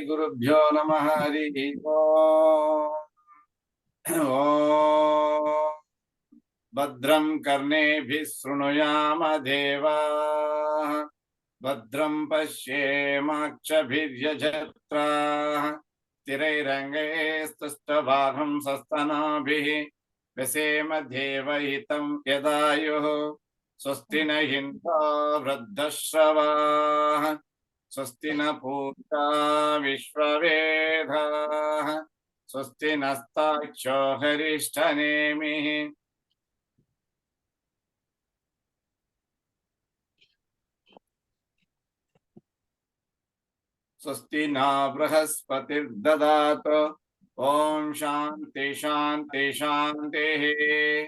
Gurubhyo Namah Hari Om. Om Badram Karnebhih Shrunuyama Devah Badram Pashyemakshabhiryajatra Tirairangayastustavaham Sastanabhih Vesema Devahitam Yadayuh Swasti na Indra Vruddhashravah Swasti na Purta Vishwavedha Swasti nastaksho Harishtanemihi Swasti na Brahaspatir Dadato Om Shanti Shanti Shanti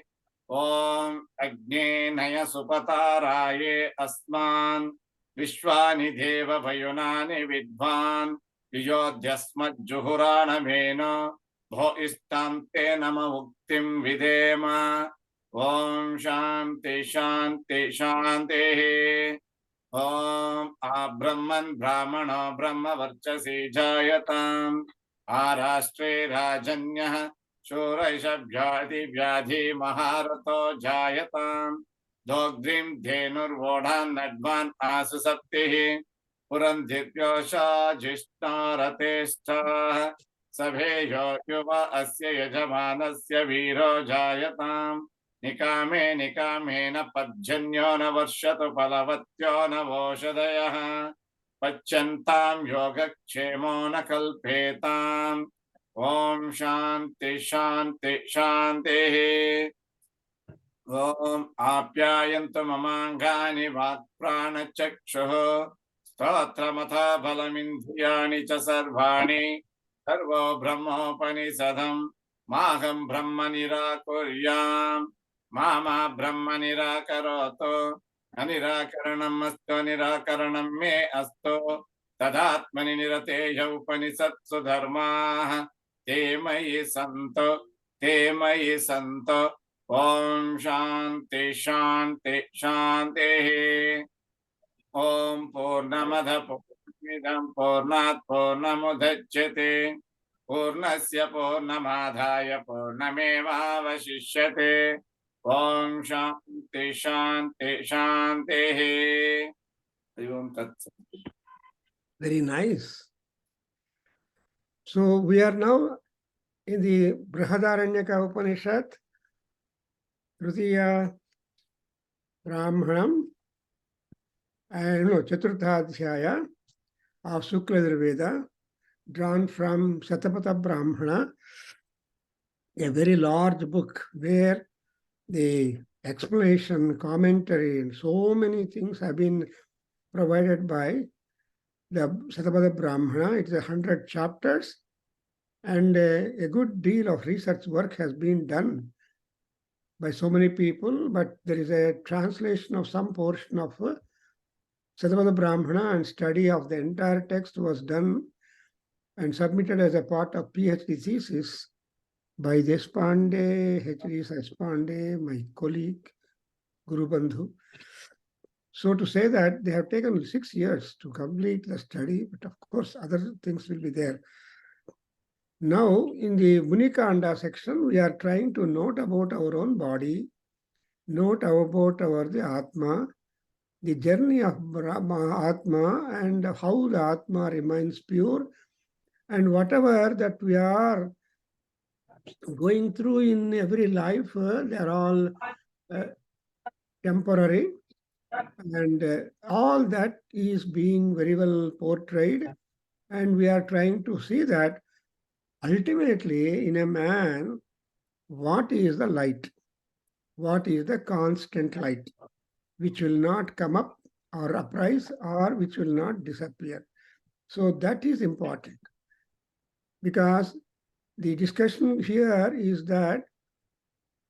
Om Agni Naya Supataraye Asman Vishwani Deva Vayunani Vidvan Vijodhyasmat Juhurana Mena Bho Istante Nama Muktim Videma Om Shanti Shanti Shanti Om Abrahman Brahmana Brahma Varchasi Jayatam Arashtre Rajanyah Shuraisha Vyadhi Vyadhi Maharato Jayatam Dogdrim Dhenur Vodhan Nadvan Asusaptihi Purandhityosha Jishna Rateshta Sabheyo Yuva Asya Yajamanasya Viro Jayatam Nikame Nikame na Padjanyo na Varshatu Palavatyo na Voshadayah Pachantam Yogakshemo na Kalpetam Om Shanti Shanti Shanti Om Apyayantu Mamangani Vatprana Chakshuh Stotramatha Balamindriyani cha Sarvani Sarvo Brahmopanisadam Maham Brahma Nirakuryam Mama Brahma Nirakaroto Anirakaranam Astu Nirakaranam Me Astu Tadatmani Nirateja Upanisatsu Dharma Te Mayi Santo Om Shanti Shanti Shanti Om Purnamada Purnamidam Purnat Purnamudachyate Purnasya Purnamadhaya Purnamevavashishyate Om Shanti Shanti Shanti Om Tat Sat. Very nice. So we are now in the Bruhadaranyaka Upanishad, Tritiya Brahmanam, Chaturtha Adhyayana of Shukla Veda, drawn from Satapatha Brahmana, a very large book where the explanation, commentary, and so many things have been provided by the Satapatha Brahmana. It's 100 chapters, and a good deal of research work has been done by so many people, but there is a translation of some portion of Satapatha Brahmana, and study of the entire text was done and submitted as a part of PhD thesis by Deshpande, H.D. Deshpande, my colleague, Guru Bandhu. So to say that they have taken 6 years to complete the study, but of course other things will be there. Now in the Munikanda section, we are trying to note about our own body, note about the Atma, the journey of Atma, and how the Atma remains pure, and whatever that we are going through in every life, they are all temporary, and all that is being very well portrayed, and we are trying to see that ultimately in a man, what is the light? What is the constant light, which will not come up or uprise, or which will not disappear? So that is important, because the discussion here is that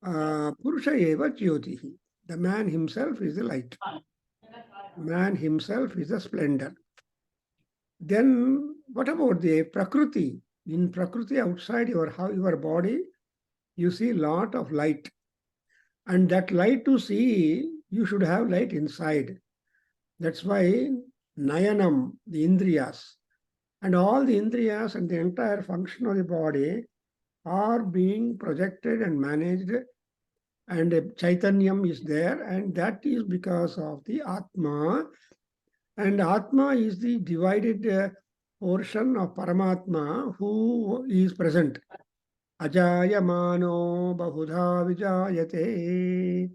Purusha eva jyotihi. The man himself is the light. Man himself is the splendor. Then what about the Prakriti? In Prakriti, outside your body, you see a lot of light. And that light to see, you should have light inside. That's why Nayanam, the Indriyas, And all the indriyas and the entire function of the body are being projected and managed, and a chaitanyam is there, and that is because of the Atma. And Atma is the divided portion of Paramatma who is present. Ajayamano bahudha vijayate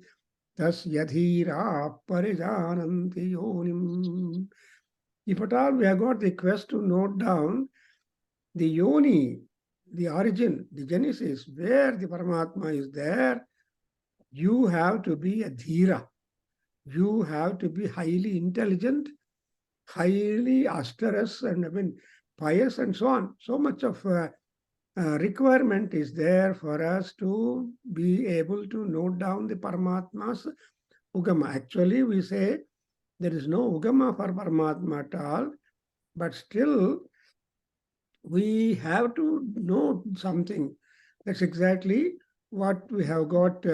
tasya dhira parijananti yonim. If at all we have got the quest to note down the yoni, the origin, the genesis, where the Paramatma is there, you have to be a dhira. You have to be highly intelligent, highly austerous, and pious, and so on. So much of requirement is there for us to be able to note down the Paramatma's Ugama. Actually, we say there is no Ugama for Paramatma at all, but still we have to know something. That's exactly what we have got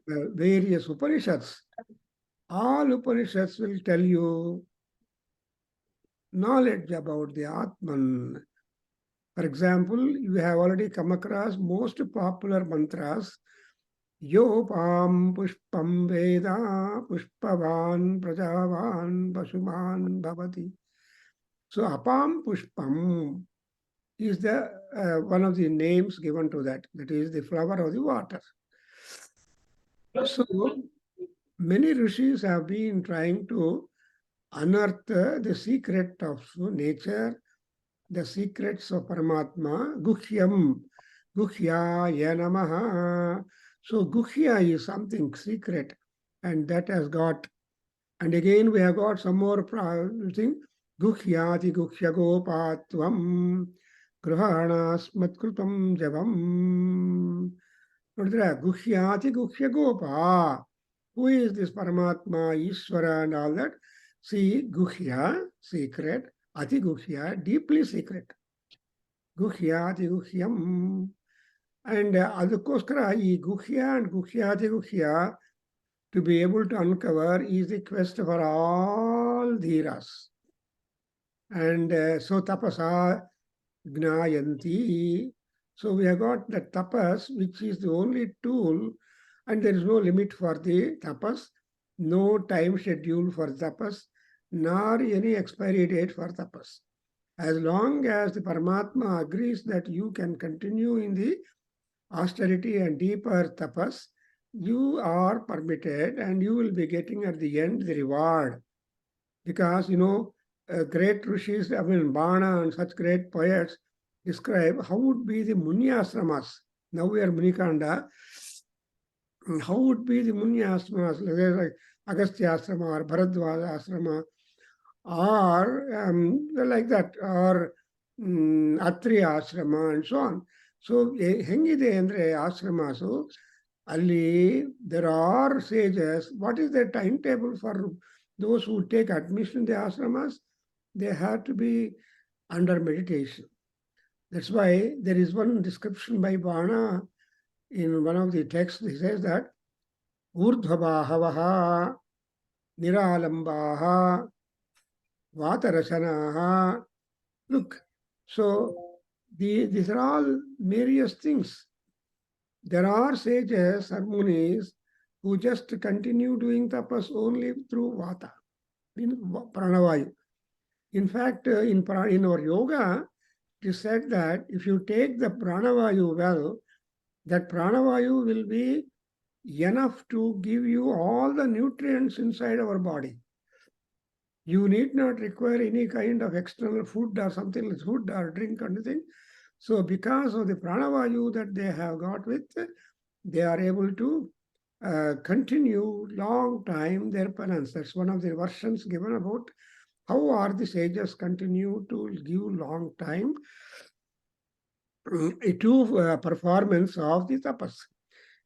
various Upanishads. All Upanishads will tell you knowledge about the Atman. For example, you have already come across most popular mantras. Yopam pushpam veda pushpavan prajavan pasuman bhavati. So apam pushpam is the one of the names given to that. That is the flower of the water. So many rishis have been trying to unearth the secret of nature, the secrets of Paramatma, Guhyam, Guhyaya Namaha. So Guhya is something secret, and that has got, and again we have got some more thing, Guhyati Guhya Gopatvam, Gruhanasmatkrutam Javam. Guhyati Guhya Gopa. Who is this Paramatma, Ishvara, and all that? See, Guhya, secret, Ati Guhya, deeply secret. Guhya, Ati Guhyam. And Adhikoskara, Guhya and Guhya, Ati Guhya, to be able to uncover is the quest for all dhiras. And so tapasa gnayanti. So we have got the tapas, which is the only tool, and there is no limit for the tapas, no time schedule for tapas, nor any expiry date for tapas. As long as the Paramatma agrees that you can continue in the austerity and deeper tapas, you are permitted, and you will be getting at the end the reward. Because, great rishis, Bana and such great poets describe how would be the Munyasramas. Now we are Munikanda. How would be the Munyasramas, like Agastya Asrama or Bharadwaja Asrama, or like that, or Atri Asrama, and so on. So, hengide andre ashramasu, ali, there are sages. What is the timetable for those who take admission in the ashramas? They have to be under meditation. That's why there is one description by Bana in one of the texts. He says that Urdhvabhavaha Niralambaha Vatarasanaha. Look, so these are all various things. There are sages or munis who just continue doing tapas only through vata, in pranavayu. In fact, in our yoga, it is said that if you take the pranavayu well, that pranavayu will be enough to give you all the nutrients inside our body. You need not require any kind of external food or something like food or drink or anything. So because of the pranavayu that they have got with, they are able to continue long time their penance. That's one of the versions given about how are the sages continue to give long time to performance of the tapas.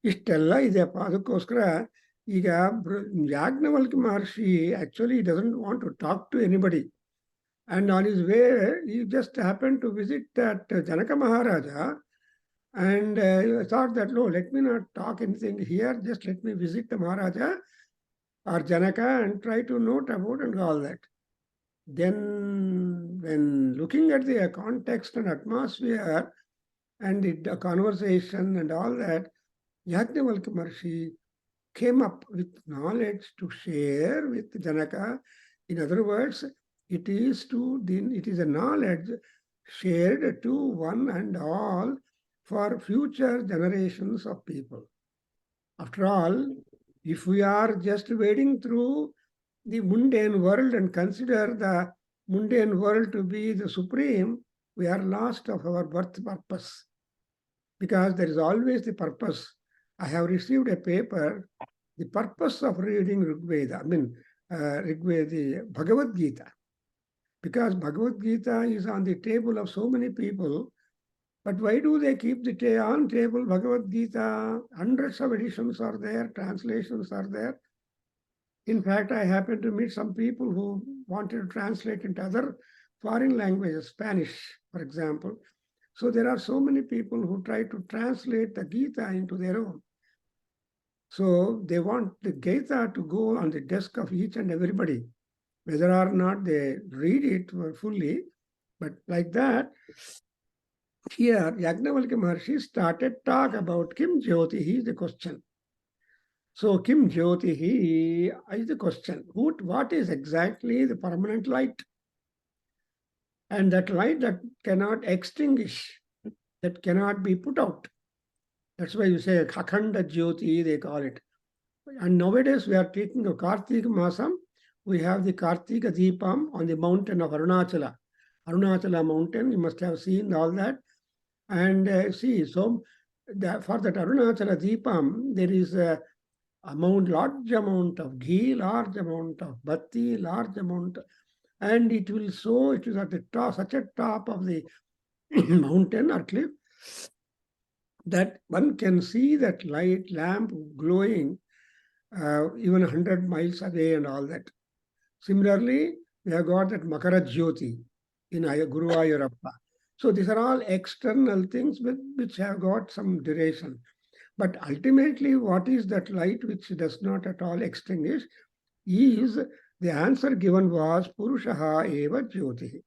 ಇಷ್ಟೆಲ್ಲ ಇದೆಯಪ್ಪ. ಅದಕ್ಕೋಸ್ಕರ ಈಗ ಯಾಜ್ಞವಲ್ಕ್ಯ ಮಹರ್ಷಿ actually doesn't want to talk to anybody. And on his way, he just happened to visit that Janaka Maharaja, and thought that, no, let me not talk anything here, just let me visit the Maharaja or Janaka and try to note about and all that. then when looking at the context and atmosphere and the conversation and all that, Yajnavalkya Maharshi came up with knowledge to share with Janaka. In other words, it is a knowledge shared to one and all for future generations of people. After all, if we are just wading through the mundane world and consider the mundane world to be the supreme, we are lost of our birth purpose. Because there is always the purpose. I have received a paper, the purpose of reading Rigveda, Rigveda, the Bhagavad Gita. Because Bhagavad Gita is on the table of so many people, but why do they keep the on table Bhagavad Gita? Hundreds of editions are there, translations are there. In fact, I happened to meet some people who wanted to translate into other foreign languages, Spanish, for example. So there are so many people who try to translate the Gita into their own. So they want the Gita to go on the desk of each and everybody, whether or not they read it fully. But like that, here Yajnavalkya Maharshi started talk about Kim Jyotihi is the question. So Kim Jyotihi is the question. What is exactly the permanent light? And that light that cannot extinguish, that cannot be put out. That's why you say Akhanda Jyoti, they call it. And nowadays we are taking a Kartika Masam. We have the Kartika Deepam on the mountain of Arunachala. Arunachala mountain, you must have seen all that. And see, so for that Arunachala Deepam, there is a large amount of ghee, large amount of batti, large amount, and it will show, it is at the top, such a top of the mountain or cliff, that one can see that light lamp glowing even 100 miles away and all that. Similarly, we have got that Makara Jyoti in Guruvayurappa. So these are all external things which have got some duration. But ultimately, what is that light which does not at all extinguish? Is the answer given was Purushaha eva Jyoti.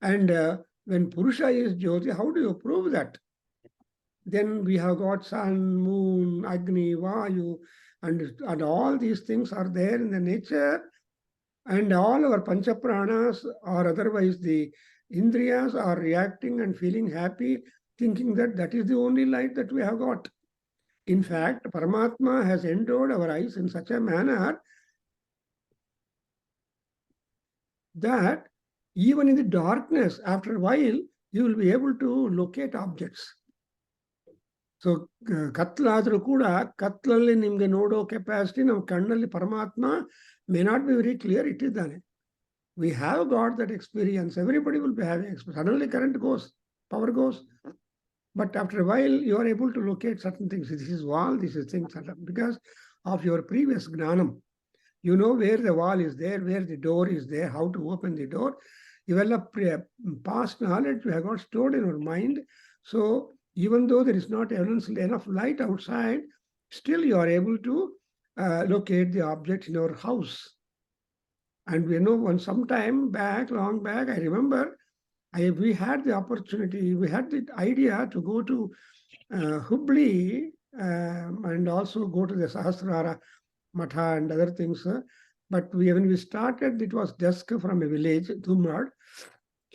And when Purusha is Jyoti, how do you prove that? Then we have got sun, moon, Agni, Vayu, and all these things are there in the nature. And all our Panchapranas or otherwise the Indriyas are reacting and feeling happy, thinking that that is the only light that we have got. In fact, Paramatma has endowed our eyes in such a manner that even in the darkness, after a while, you will be able to locate objects. So, katlaadru kuda, katlalli nimge nodo capacity, nam kannalli Paramatma may not be very clear, it is done. We have got that experience. Everybody will be having experience. Suddenly current goes, power goes. But after a while, you are able to locate certain things. This is wall, this is things, because of your previous gnanam. You know where the wall is there, where the door is there, how to open the door. You develop past knowledge you have got stored in your mind. So even though there is not enough light outside, still you are able to locate the object in your house. And we know some time back, long back, I remember, we had the opportunity, we had the idea to go to Hubli and also go to the Sahasrara Matha and other things. But when we started, it was dusk from a village, Dhumrad,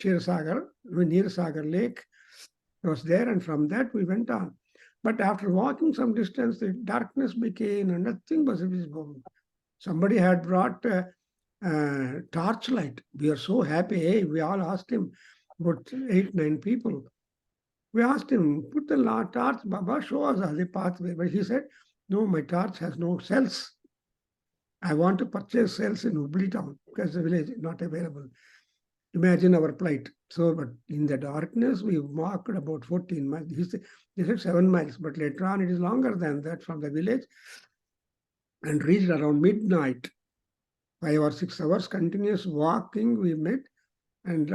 Shirsagar, near Sagar Lake. It was there, and from that we went on. But after walking some distance, the darkness became and nothing was visible. Somebody had brought torchlight. We are so happy. Hey, we all asked him, about 8, 9 people. We asked him, put the torch, Baba, show us the pathway. But he said, no, my torch has no cells. I want to purchase cells in Hubli town because the village is not available. Imagine our plight. So, but in the darkness, we walked about 14 miles. He said 7 miles, but later on it is longer than that from the village and reached around midnight. 5 or 6 hours continuous walking we met. And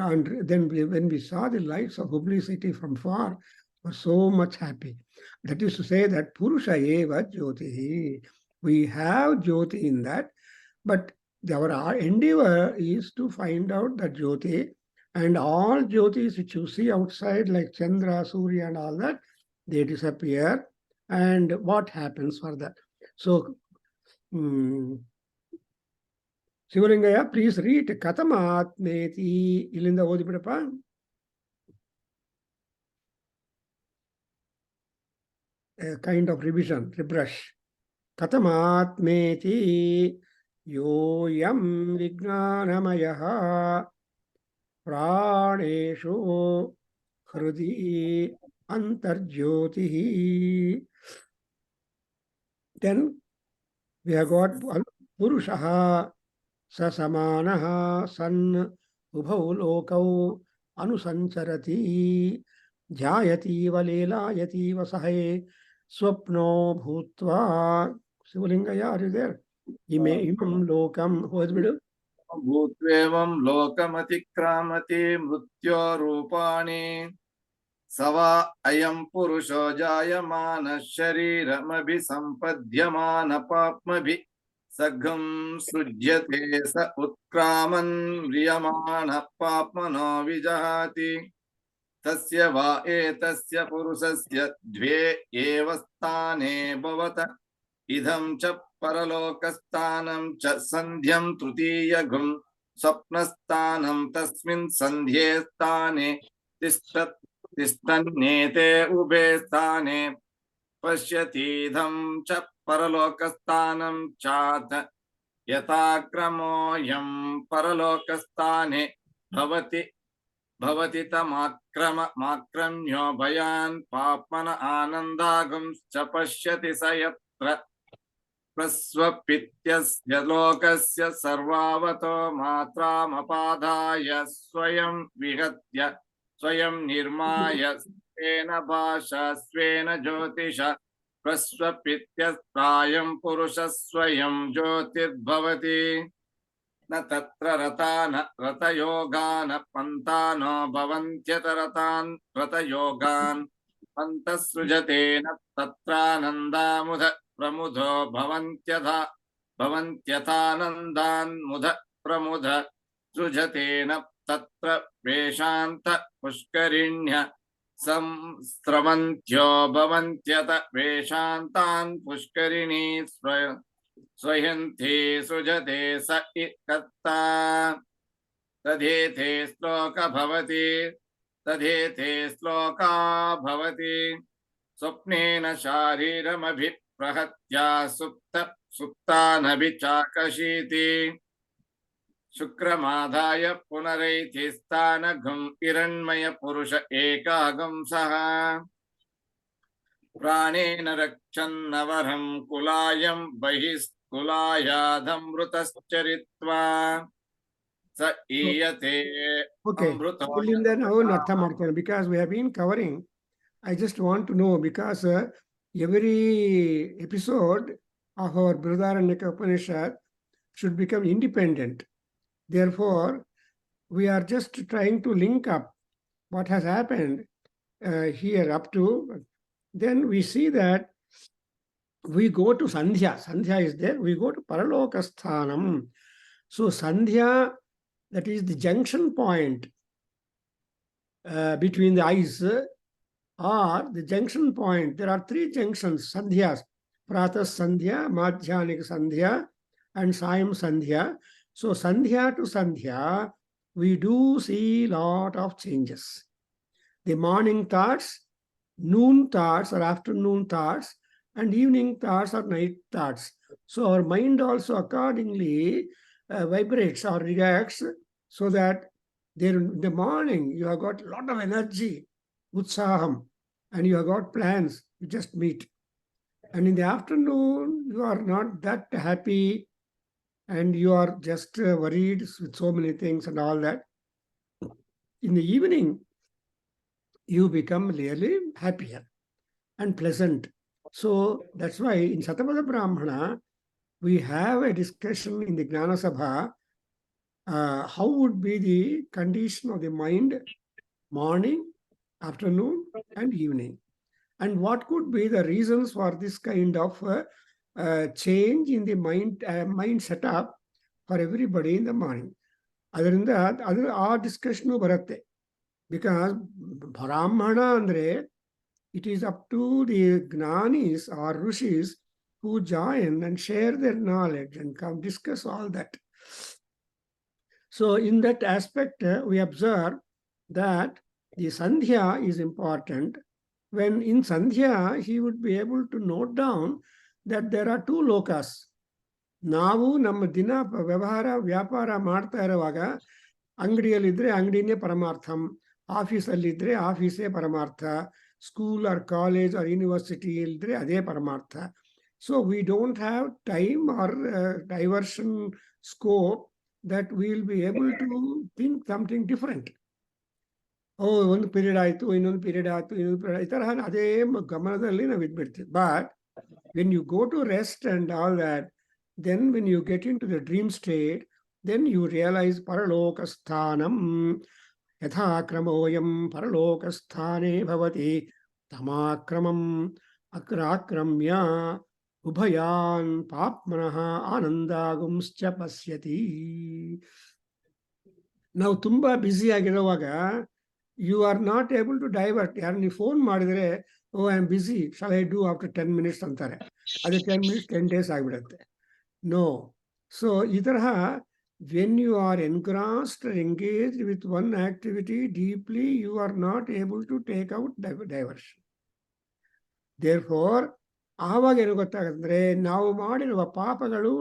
then when we saw the lights of Hubli city from far, we were so much happy. That is to say that Purusha eva Jyotihi. We have Jyoti in that, but our endeavor is to find out the Jyoti, and all Jyotis which you see outside, like Chandra, Surya, and all that, they disappear. And what happens for that? So, Sivalingaya, please read Katamatmeti. Ilinda Odipidapa. A kind of revision, rebrush. Katamatmeti yoyam vijnanamayah praneshu hrudi antarjyotihi. Then we have got Purushaha sasamanaha san ubhau lokau anusancharati jayati valelayati vasahe swapno bhutva. Sivalingaya, are you there? Imam lokam. Who has been? भूत्वेवं लोकमतिक्रामति मृत्योरूपाणि सवा अयं पुरुषो जायमानः शरीरमभिसम्पद्यमानपाप्मभिः सघं सृज्यते स उत्क्रामन् म्रियमाणः पाप्मनो विजहाति तस्य वा एतस्य पुरुषस्य द्वे एव स्थाने भवत इदं च परलोकस्थानं च सन्ध्यं तृतीयगुं स्वप्नस्थानं तस्मिन् सन्ध्ये स्थाने तिष्ठन्नेते उभे स्थाने पश्यतीदं च परलोकस्थानं चात यथाक्रमोऽयं परलोकस्थाने भवति तमाक्रम्यो भयान् पाप्मन आनन्दागुंश्च पश्यति स यत्र प्रस्वपित्यस्य लोकस्य सर्वावतो मात्रामपादाय स्वयं विहत्य स्वयं निर्माय स्वेन भाषा स्वेन ज्योतिष प्रस्वपित्यस्त्रायं पुरुषः स्वयं ज्योतिर्भवति न तत्र रतयोगान पन्तानो भवन्त्यतरतान् रतयोगान् पन्तः सृजते न तत्रानन्दामुध प्रमुदो भवन्त्यथानन्दान् मुध प्रमुद सृजते न तत्र वेशान्त पुष्करिण्य संस्रवन्त्यो भवन्त्यत वेशान्तान् पुष्करिणी स्वयन्ति सृजते स कर्ता तदेते श्लोका भवति स्वप्नेन शारीरमभिप्रहत्या सुप्तानभिचाकशीति शुक्रमादाय पुनरैति स्थानगं हिरण्मय पुरुष एकागं सः प्राणेन रक्षन्नवरं कुलायं बहिस्कुलायादमृतश्चरित्वा स ईयते अमृतो because we have been covering. I just want to know, because every episode of our Bruhadaranyaka Upanishad should become independent. Therefore, we are just trying to link up what has happened here up to. Then we see that we go to Sandhya. Sandhya is there. We go to Paralokasthanam. So Sandhya, that is the junction point between the eyes, or the junction point. There are three junctions, Sandhyas: Pratah Sandhya, Madhyanika Sandhya, and Sayam Sandhya. So Sandhya to Sandhya, we do see lot of changes. The morning thoughts, noon thoughts or afternoon thoughts, and evening thoughts or night thoughts. So our mind also accordingly vibrates or reacts, so that there in the morning you have got a lot of energy, utsaham, and you have got plans, you just meet. And in the afternoon, you are not that happy, and you are just worried with so many things and all that. In the evening, you become really happier and pleasant. So that's why in Shatapada Brahmana, we have a discussion in the Gnana Sabha, how would be the condition of the mind morning, afternoon, and evening, and what could be the reasons for this kind of change in the mind setup, for everybody in the morning. ಅದರಿಂದ ಅದು ಆ discussion ಬರುತ್ತೆ. Because ಬ್ರಾಹ್ಮಣ ಅಂದರೆ it is up to the Gnanis or Rishis who join and share their knowledge and come discuss all that. So in that aspect, we observe that the Sandhya is important. When in Sandhya, he would be able to note down that there are two lokas. ನಾವು ನಮ್ಮ ದಿನ ವ್ಯಾಪಾರ ಮಾಡ್ತಾ ಇರುವಾಗ ಅಂಗಡಿಯಲ್ಲಿದ್ದರೆ ಅಂಗಡಿನೇ ಪರಮಾರ್ಥಂ, ಆಫೀಸಲ್ಲಿದ್ದರೆ ಆಫೀಸೇ ಪರಮಾರ್ಥ, school or college or university ಇಲ್ಲದ್ರೆ ಅದೇ ಪರಮಾರ್ಥ. So we don't have time or diversion scope that we will be able to think something different. ಒಂದು ಪೀರಿಯಡ್ ಆಯಿತು, ಇನ್ನೊಂದು ಪೀರಿಯಡ್ ಆಯಿತು, ಇನ್ನೊಂದು ಪೀರಿಯಡ್, ಈ ಥರ ಅದೇ ಗಮನದಲ್ಲಿ ನಾವು ಇದ್ಬಿಡ್ತೀವಿ. But when you go to rest and all that, then when you get into the dream state, then you realize paralokasthanam yatha kramoyam paralokasthane bhavati tamakramam akrakramya ಉಭಯಾನ್ ಪಾಪ್ಮನಃ ಆನಂದಾಗುಂಶ್ಚ ಪಶ್ಯತಿ. ನಾವು ತುಂಬ ಬ್ಯುಸಿ ಆಗಿರುವಾಗ you are not able to divert. ಯಾರು ನೀವು phone ಮಾಡಿದರೆ, oh I am busy, shall I do after 10 minutes ಅಂತಾರೆ. ಅದು 10 minutes 10 days ಆಗಿಬಿಡುತ್ತೆ. ನೋ. ಸೊ ಈ ತರಹ when you are engrossed engage with one activity deeply, you are not able to take out diversion. Therefore ಆವಾಗ ಏನು ಗೊತ್ತಾಗತ್ತಂದ್ರೆ, ನಾವು ಮಾಡಿರುವ ಪಾಪಗಳು,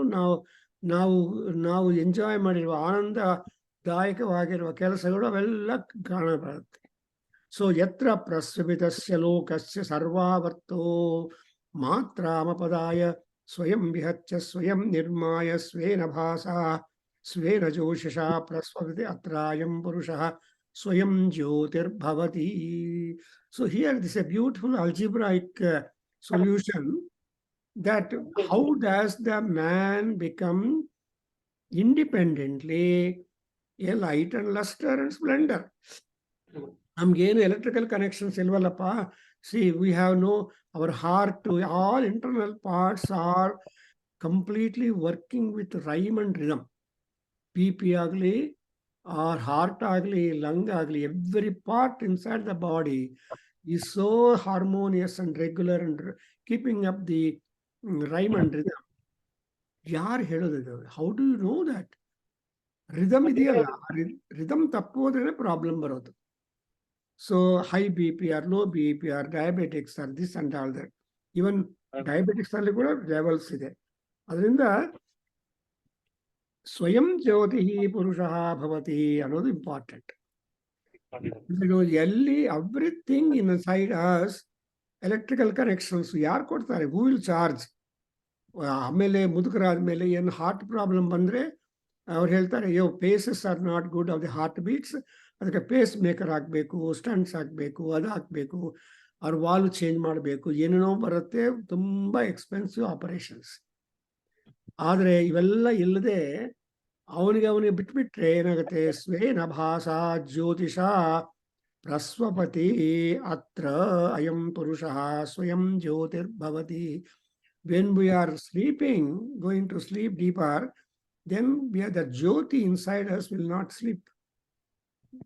ನಾವು ಎಂಜಾಯ್ ಮಾಡಿರುವ ಆನಂದದಾಯಕವಾಗಿರುವ ಕೆಲಸಗಳು ಅವೆಲ್ಲ ಕಾಣಬರುತ್ತೆ. ಸೊ ಯತ್ರ ಪ್ರಸ್ವಿತಸ್ಯ ಲೋಕಸ್ಯ ಸರ್ವಾವರ್ತೋ ಮಾತ್ರಾಮಪದಾಯ ಸ್ವಯಂ ವಿಹತ್ಯ ಸ್ವಯಂ ನಿರ್ಮಾಯ ಸ್ವೇನ ಭಾಸಾ ಸ್ವೇನ ಜೋಷಿಷ ಪ್ರಸ್ವವಿತೆ ಅತ್ರಾಯಂ ಪುರುಷಃ ಸ್ವಯಂ ಜ್ಯೋತಿರ್ಭವತಿ. So here this a beautiful algebraic solution that how does the man become independently a light and luster and splendor. ನಮ್ಗೇನು ಎಲೆಕ್ಟ್ರಿಕಲ್ ಕನೆಕ್ಷನ್ಸ್ ಇಲ್ವಲ್ಲಪ್ಪ. See we have no, our heart, all internal parts are completely working with rhyme and rhythm. P P ಆಗಲಿ or heart ಆಗಲಿ lung ಆಗಲಿ, every part inside the body is so harmonious and regular and keeping up the rhyme and rhythm. ಯಾರು ಹೇಳೋದು? How do you know that? Rhythm ಇದೆಯಲ್ಲ, rhythm ತಪ್ಪೋದ್ರೆ problem ಬರೋದು. So high B P R, low B P R, diabetics are this and all that. Even diabetics ಅಲ್ಲಿ ಕೂಡ levels ಇದೆ. ಅದರಿಂದ ಸ್ವಯಂ ಜ್ಯೋತಿ ಪುರುಷಃ ಭವತಿ ಅನ್ನೋದು ಇಂಪಾರ್ಟೆಂಟ್. ಎಲ್ಲಿ everything inside us, electrical connections ಯಾರು ಕೊಡ್ತಾರೆ? Who will charge? ಆಮೇಲೆ ಮುದುಕರಾದ್ಮೇಲೆ ಏನು ಹಾರ್ಟ್ ಪ್ರಾಬ್ಲಮ್ ಬಂದರೆ ಅವ್ರು ಹೇಳ್ತಾರೆ, ಅಯ್ಯೋ paces are not good of the heart beats, ಅದಕ್ಕೆ ಪೇಸ್ ಮೇಕರ್ ಹಾಕಬೇಕು, ಸ್ಟಂಟ್ಸ್ ಹಾಕಬೇಕು, ಅದು ಹಾಕಬೇಕು, ಅವ್ರ ವಾಲ್ವ್ ಚೇಂಜ್ ಮಾಡಬೇಕು, ಏನೇನೋ ಬರುತ್ತೆ, ತುಂಬ ಎಕ್ಸ್ಪೆನ್ಸಿವ್ ಆಪರೇಷನ್ಸ್. ಆದರೆ ಇವೆಲ್ಲ ಇಲ್ಲದೆ ಅವನಿಗೆ ಬಿಟ್ಬಿಟ್ರೆ ಏನಾಗುತ್ತೆ? ಸ್ವೇನ ಭಾಸಾ ಜ್ಯೋತಿಷ ಪ್ರಸ್ವಪತಿ ಅತ್ರ ಅಯಂ ಪುರುಷಃ ಸ್ವಯಂ ಜ್ಯೋತಿರ್ಭವತಿ. When we are sleeping, going to sleep deeper, then the jyoti inside us will not sleep.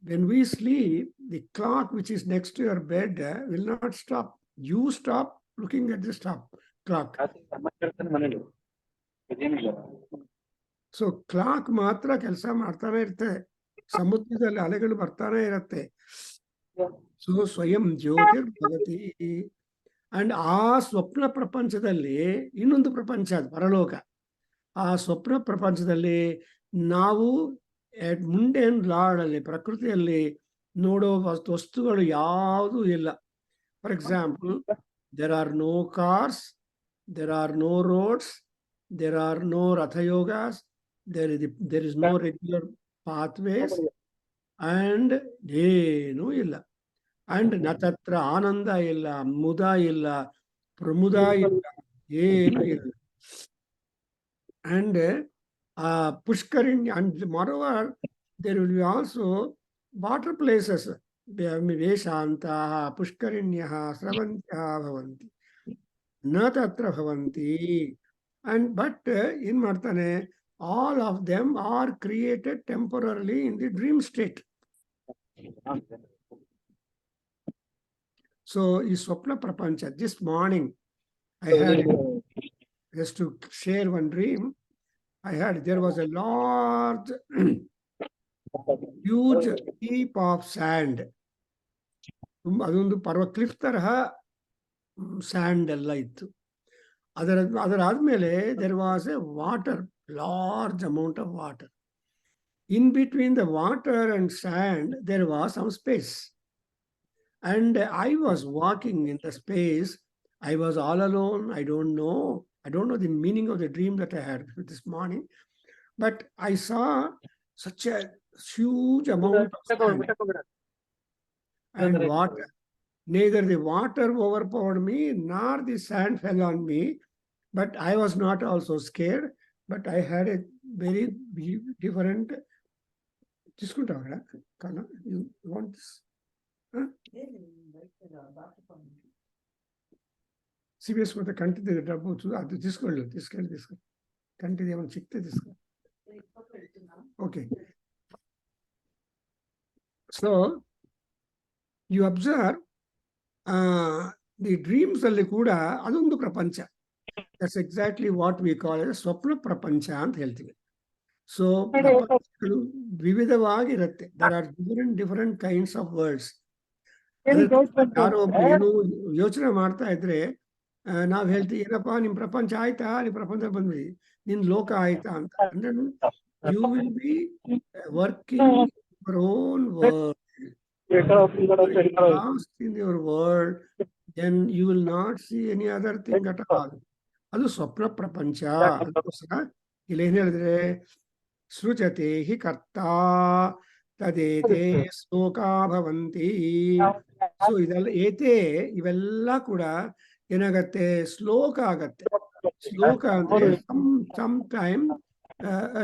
When we sleep, the clock which is next to your bed will not stop. You stop looking at the clock. So clock ಮಾತ್ರ ಕೆಲಸ ಮಾಡ್ತಾನೆ ಇರ್ತದೆ, ಸಮುದ್ರದಲ್ಲಿ ಅಲೆಗಳು ಬರ್ತಾನೆ ಇರುತ್ತೆ. So ಸ್ವಯಂ ಜ್ಯೋತಿರ್ಭವತಿ. And ಆ ಸ್ವಪ್ನ ಪ್ರಪಂಚದಲ್ಲಿ ಇನ್ನೊಂದು ಪ್ರಪಂಚ, ಅದು ಪರಲೋಕ. ಆ ಸ್ವಪ್ನ ಪ್ರಪಂಚದಲ್ಲಿ ನಾವು ಮುಂದೆ ಲಾಡಲ್ಲಿ ಪ್ರಕೃತಿಯಲ್ಲಿ ನೋಡೋ ವಸ್ತುಗಳು ಯಾವುದೂ ಇಲ್ಲ. For example, there are no cars, there are no roads, there are no ratha yogas, there is no regular pathways, and ಏನು ಇಲ್ಲ. ಅಂಡ್ ನತತ್ರ ಆನಂದ ಇಲ್ಲ, ಮುದ ಇಲ್ಲ, ಪ್ರಮುದ ಇಲ್ಲ, ಏನು ಇಲ್ಲ. ಅಂಡ್ ಪುಷ್ಕರಿಣಿ, and moreover there will be also water places, ವೇಷಾಂತಃ ಪುಷ್ಕರಿಣ್ಯಃ ಸ್ರವಂತ್ಯಃ ಭವಂತಿ ನ ತತ್ರ ಭವಂತಿ. ಅಂಡ್ ಬಟ್ ಏನ್ ಮಾಡ್ತಾನೆ, all of them are created temporarily in the dream state. So, is Swapna Prapancha. This morning, I had, just to share one dream, I had, there was a large, huge heap of sand. ಅದೊಂದು ಪರ್ವ cliff ತರಹ and ಎಲ್ಲ ಇತ್ತು. ಅದರಾದ್ಮೇಲೆ there was a water, large amount of water. In between the water and sand, there was some space. And I was walking in the space. I was all alone. I don't know the meaning of the dream that I had this morning. But I saw such a huge amount of sand and water. Neither the water overpowered me nor the sand fell on me. But I was not also scared. But I had a very different. You want this? Huh? CBS with the country the double to this country they want this. Okay. So you observe the dreams ಅಲ್ಲಿ ಕೂಡ ಅದೊಂದು ಪ್ರಪಂಚ. That's exactly what we call as ಸ್ವಪ್ನ ಪ್ರಪಂಚ ಅಂತ ಹೇಳ್ತೀವಿ. So ಪ್ರಪಂಚಗಳು ವಿವಿಧವಾಗಿರುತ್ತೆ. There are different kinds of worlds. ಯಾರೋ ಒಬ್ರು ಏನು ಯೋಚನೆ ಮಾಡ್ತಾ ಇದ್ರೆ ನಾವ್ ಹೇಳ್ತೀವಿ, ಏನಪ್ಪಾ ನಿಮ್ ಪ್ರಪಂಚ ಆಯ್ತಾ, ನಿಮ್ ಪ್ರಪಂಚ ಬಂದ್ವಿ, ನಿನ್ ಲೋಕ ಆಯ್ತಾ ಅಂತ. ಅಂದ್ರೆ you will be working your own world. Lost in your world, then you will not see any other thing at all. ಅದು ಸ್ವಪ್ನ ಪ್ರಪಂಚ. ಅದಕ್ಕೋಸ್ಕರ ಇಲ್ಲಿ ಏನ್ ಹೇಳಿದ್ರೆ, ಸೃಜತೆ ಹಿ ಕರ್ತಾ ತದೇತೆ ಶ್ಲೋಕಾ ಭವಂತಿ. ಸೊ ಇದೆಲ್ಲ ಏತೆ ಇವೆಲ್ಲ ಕೂಡ ಏನಾಗತ್ತೆ, ಶ್ಲೋಕ ಆಗತ್ತೆ. ಶ್ಲೋಕ ಅಂದ್ರೆ ಸಮ್ ಟೈಮ್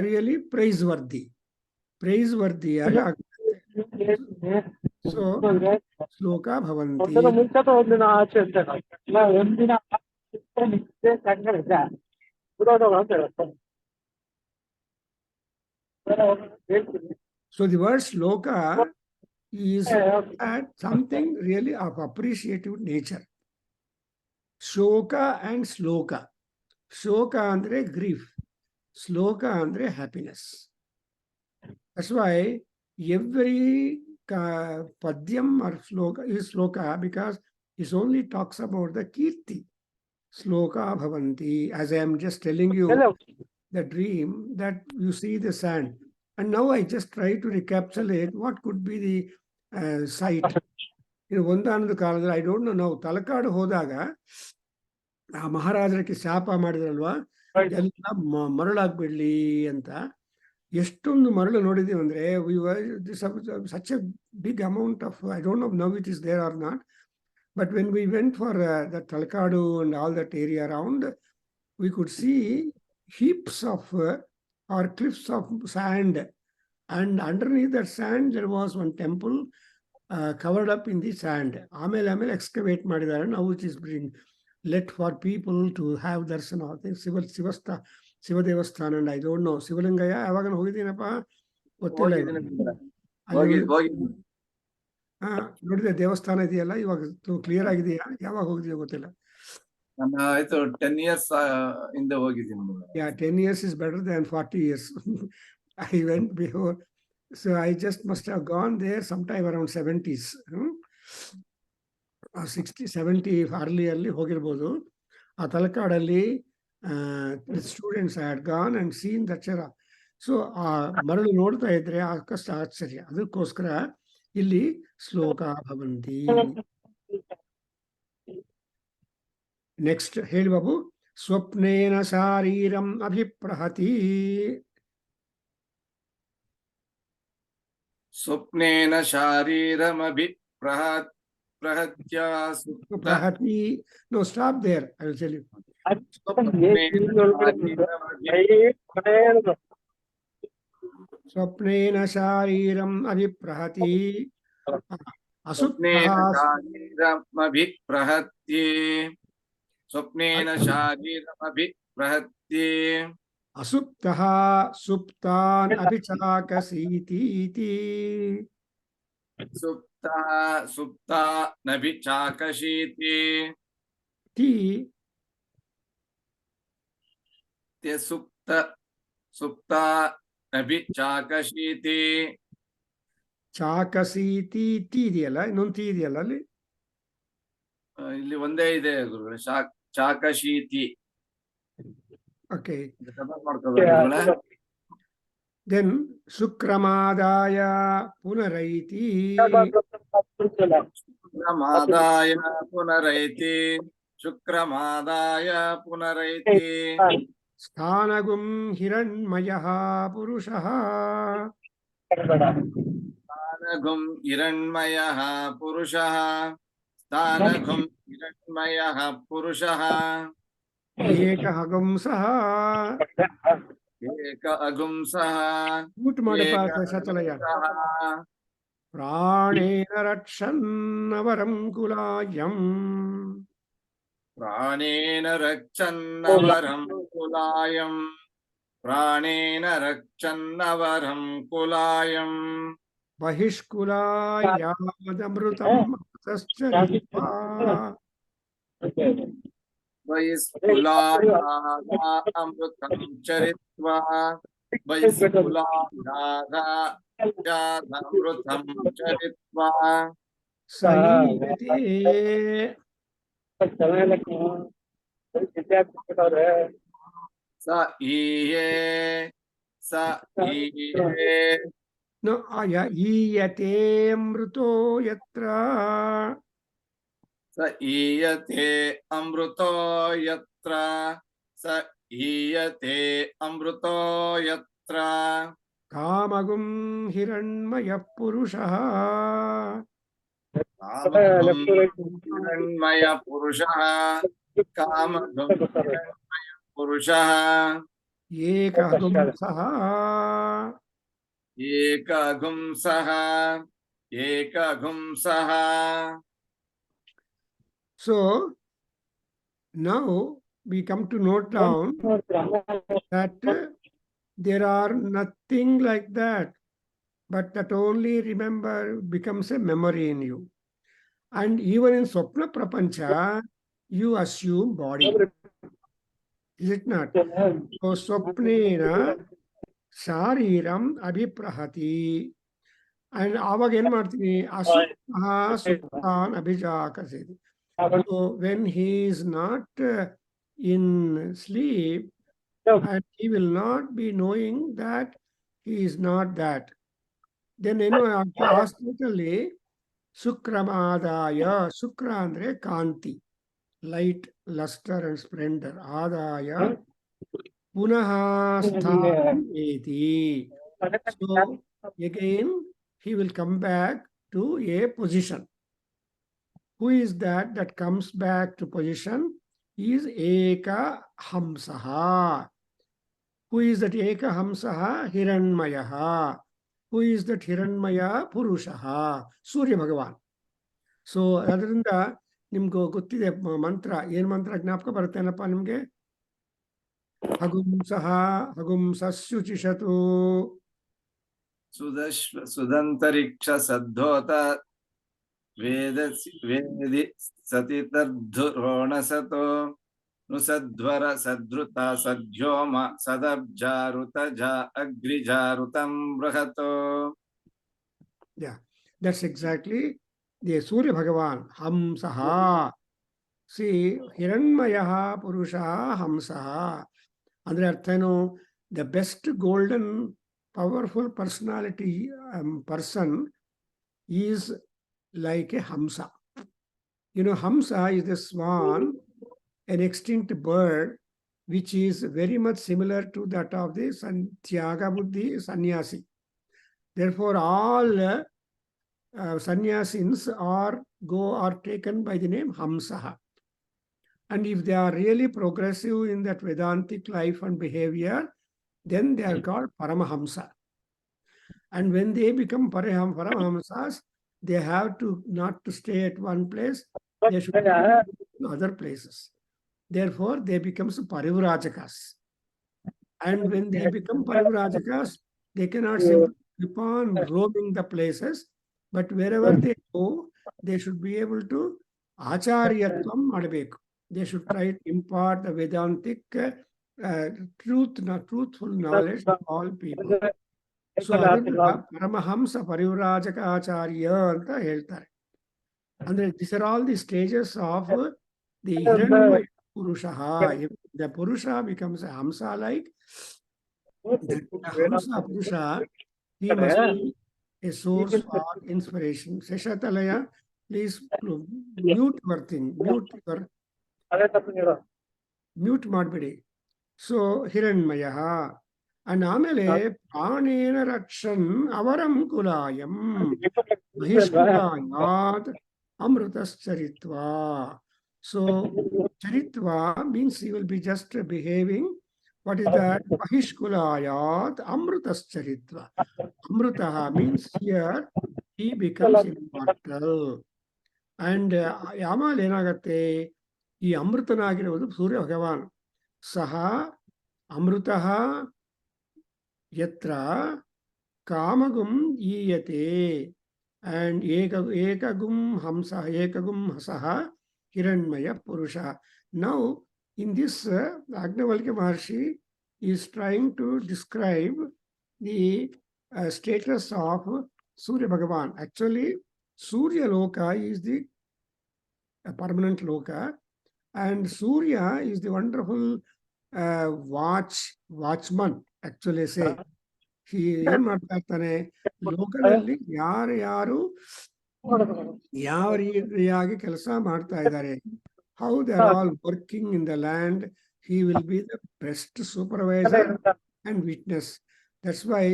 ರಿಯಲಿ ಪ್ರೈಸ್ ವರ್ದಿಯಾಗಿ ಆಗುತ್ತೆ. ಸೊ ಶ್ಲೋಕ ಭವಂತಿ. So the word shloka is something really of appreciative nature. Shoka and shloka. Shoka andre grief. Shloka andre happiness. That's why every padyam or shloka is shloka because it only talks about the kirti. Shloka bhavanti. As I am just telling you the dream that you see the sand. And now I just try to recapitulate what could be the sight. ಒಂದಾನದ ಕಾಲದಲ್ಲಿ I don't know now, Talakadu ಹೋದಾಗ ಆ ಮಹಾರಾಜರಿಗೆ ಶಾಪ ಮಾಡಿದ್ರಲ್ವಾ, ಎಲ್ಲ ಮರಳಾಗ್ಬಿಡ್ಲಿ ಅಂತ. ಎಷ್ಟೊಂದು ಮರಳು ನೋಡಿದೀವಿ ಅಂದ್ರೆ, such a big amount of, I don't know now it is there or not, but when we went for the Talkadu and all that area around, we could see heaps of or cliffs of sand, and underneath that sand there was one temple covered up in the sand. Amele excavate madidare. Now it is being let for people to have darshan. I think Shiva Devasthana, and I don't know. Shivalingaya, ಯಾವಾಗ ಹೋಗಿದ್ದೀನಪ್ಪ ಗೊತ್ತಿಲ್ಲ. ನೋಡಿದೆ ದೇವಸ್ಥಾನ ಇದೆಯಲ್ಲ, ಇವಾಗ clear ಆಗಿದೆಯಾ? ಯಾವಾಗ ಹೋಗಿದೆಯೋ ಗೊತ್ತಿಲ್ಲ. ಆಯ್ತು 10 years ಇಂದ ಹೋಗಿದ್ದೀನಿ. Yeah, 10 years is better than 40 years. I went before, so I just must have gone there sometime around 70s. 60, 70 early ಹೋಗಿರ್ಬೋದು. ಆ ತಲಕಾಡಲ್ಲಿ students had gone and seen that ಚರ. ಸೊ ಆ ಮರಳು ನೋಡ್ತಾ ಇದ್ರೆ ಆಕಷ್ಟ ಆಶ್ಚರ್ಯ. ಅದಕ್ಕೋಸ್ಕರ ಇಲ್ಲಿ ಶ್ಲೋಕ ಭವಂತಿ. ನೆಕ್ಸ್ಟ್ ಹೇಳಿ Babu. ಸ್ವಪ್ನೇನ ಶಾರೀರಂ ಅಭಿಪ್ರಹತಿ. ಸ್ವಪ್ನೇನ ಶಾರೀರಮಭಿಪ್ರಹತ್ಯ ಪ್ರಹತಿ. No, stop there. I will tell you. ಸ್ವಪ್ನೇನ ಶಾರೀರಂ ಅಭಿಪ್ರಹತಿ. ಸ್ವಪ್ನೇನ ಶಾರೀರಮಭಿಪ್ರಹತ್ಯೆ. Asuptaha suptan abhichakasiti iti. Supta supta nabi chakashiti. Ti Te supta nabi chakashiti. chakasiti ti ಇದೆಯಲ್ಲ ಇನ್ನೊಂದು ಟಿ ಇದೆಯಲ್ಲ ಅಲ್ಲಿ ಇಲ್ಲಿ ಒಂದೇ ಇದೆ ಗುರುಗಳೇ, ಚಾಕಶೀತಿ. ಓಕೆ ಮಾಡ್ಕೋಬೇಕು ಗುರುಗಳೇ. ದೆನ್ ಶುಕ್ರಮಾದಾಯ ಪುನರೈತಿ ಶುಕ್ರಮಾದಾಯ ಪುನರೈತಿ. ಶುಕ್ರಮಾದಾಯ ಪುನರೈತಿ. ಸ್ಥಾನಗುಂ ಹಿರಣ್ಮಯಃ ಪುರುಷಃ ಸ್ಥಾನಗುಂ ಹಿರಣ್ಮಯಃ ಪುರುಷಃ. ಸ್ಥಾನಗುಂ ಹಿರಣ್ಮಯಃ ಪುರುಷಃ. ಏಕಃ ಅಗುಂಸಃ ಏಕ ಅಗುಂಸಃ. ಮ್ಯೂಟ್ ಮಾಡಪ್ಪ ಏಕ ಶತಲಯ ಅಗುಂಸಃ. ಪ್ರಾಣೇನ ರಕ್ಷನ್ನವರಂ ಕುಲಾಯಂ ಪ್ರಾಣೇನ ರಕ್ಷನ್ನವರಂ ಕುಲಾಯಂ. ಪ್ರಾಣೇನ ರಕ್ಷನ್ನವರಂ ಕುಲಾಯಂ. ಬಹಿಷ್ಕುಲಾಯಾದಮೃತಂ ಅತಶ್ಚರಿತ್ವಾ ಬಹಿಸ್ಫುಲಾಯಾದ ಅಮೃತಂ ಚರಿತ್ವಾ. ಬಹಿಸ್ಫುಲಾಯಾದ ಅಮೃತಂ ಚರಿತ್ವಾ. ಸಹೀಯತೆ ಸ ಈಯೇ ಸ ಈಯೇ ನ ಈಯತೆ ಮೃತೋ ಯತ್ರ ಸ ಈಯತೆ ಅಮೃತೋ ಯತ್ರ. ಸ ಈಯತೆ ಅಮೃತೋ ಯತ್ರ. ಕಾಮಗುಂ ಹಿರಣ್ಮಯ ಪುರುಷಃ ಕಾಮಗುಂ ಹಿರಣ್ಮಯ ಪುರುಷಃ. ಕಾಮಗುಂ ಹಿರಣ್ಮಯ ಪುರುಷಃ. ಏಕಃ ಅಗುಂಸಃ ಏಕ ಅಗುಂಸಃ. ಏಕ ಅಗುಂಸಃ. So now we come to note down that there are nothing like that, but that only remember becomes a memory in you. And even in Swapna Prapancha, you assume body. Is it not? So Swapnena Shariram Abhiprahati. And aವಾಗ ಏನ್ ಮಾಡ್ತೀನಿ ಅಸುಪ್ತಃ ಸುಪ್ತಾನ್ ಅಭಿಜಾಕಸೇತಿ. So when he is not in sleep, and he will not be knowing that he is not that, then hospitality ಶುಕ್ರಮಾದಾಯ. ಶುಕ್ರ ಅಂದ್ರೆ ಕಾಂತಿ, light, lustre and Splendor. ಆದಾಯ ಪುನಃ ಸ್ಥಾಪಯೇತಿ. So again he will come back to a position. Who is that comes back to position? Is Eka Hamsaha. Who is that Eka Hamsaha? Hiranmayaha. Who is that Hiranmaya? Purushaha. Surya Bhagavan. So ಅದರಿಂದ ನಿಮ್ಗೆ ಗೊತ್ತಿದೆ ಮಂತ್ರ. ಏನ್ ಮಂತ್ರ ಜ್ಞಾಪಕ ಬರುತ್ತೇನಪ್ಪ ನಿಮ್ಗೆ? ಹಗುಂಸಃ ಹಗುಂಸಸ್ಯುಚಿಷತು ಸುದಂತರಿಕ್ಷ ಸದ್ಧೋತ ವೇದಿ ಸತಿತರ್ಧುರೋಣಸತೋ ನುಸಧ್ವರ ಸದ್ರುತ ಸದ್ಯೋಮ ಸದಬ್ಜಾರುತ ಜಾ ಅಗ್ರಿಜಾರುತಂ ಬೃಹತೋ. Yeah, that's exactly the Surya Bhagavan, Hamsaha. See, Hiranmayaha Purushaha Hamsaha. Andre artheno, the best golden powerful personality person is like a Hamsa. You know, Hamsa is the swan, an extinct bird, which is very much similar to that of the Tyaga Buddhi sannyasi. Therefore, all sannyasins are taken by the name Hamsaha. And if they are really progressive in that Vedantic life and behavior, then they are called Paramahamsa. And when they become Paramahamsas, they have to not to stay at one place, they should go to other places. Therefore, they become Parivrajakas. And when they become Parivrajakas, they cannot simply keep on roaming the places, but wherever they go, they should be able to Acharyatvam Madabeku. They should try to impart the Vedantic truthful knowledge to all people. So ಅದನ್ನ ಪರಮಹಂಸ ಪರಿವ್ರಾಜಕ ಆಚಾರ್ಯ ಅಂತ ಹೇಳ್ತಾರೆ. ಅಂದ್ರೆ these are all the stages of the Hiranyamaya Purusha. If the Purusha becomes a Hamsa like, that Hamsa Purusha, he must be a source for inspiration. Seshatalaya, please mute your thing, mute ಮಾಡಬೇಡಿ. So Hiranyamaya. And ಆಮೇಲೆ ಪ್ರಾಣೇನ Rakshan ಅವರಂ ಕುಲಾಯಂ ಮಹಿಷ್ಕುಲಾಯಾತ್ ಅಮೃತಶ್ಚರಿತ್ವಾ. So charitva means he will be just behaving. What is that? Mahishkulayat amrutascharitra. Amrutaha means here he becomes immortal. And ಯಾಮಲ್ ಏನಾಗತ್ತೆ, ಈ ಅಮೃತನಾಗಿರುವುದು ಸೂರ್ಯ ಭಗವಾನ್. ಸಹ ಅಮೃತಃ ಯತ್ರ ಕಾಮಗುಂ ಈಯತೆ. And ekagum hamsa, ekagum hasaha Hiranyamaya Purusha. Now, in this, Agnavalkya Maharshi is trying to describe the status of Surya Bhagavan. Actually, Surya Loka is the permanent Loka, and Surya is the wonderful watchman, actually say. He ಏನ್ ಮಾಡ್ತಾ ಇರ್ತಾನೆ, ಲೋಕದಲ್ಲಿ ಯಾರು ಯಾವ ರೀತಿಯಾಗಿ ಕೆಲಸ ಮಾಡ್ತಾ ಇದ್ದಾರೆ, how they are all working in the land, he will be the best supervisor and witness. That's why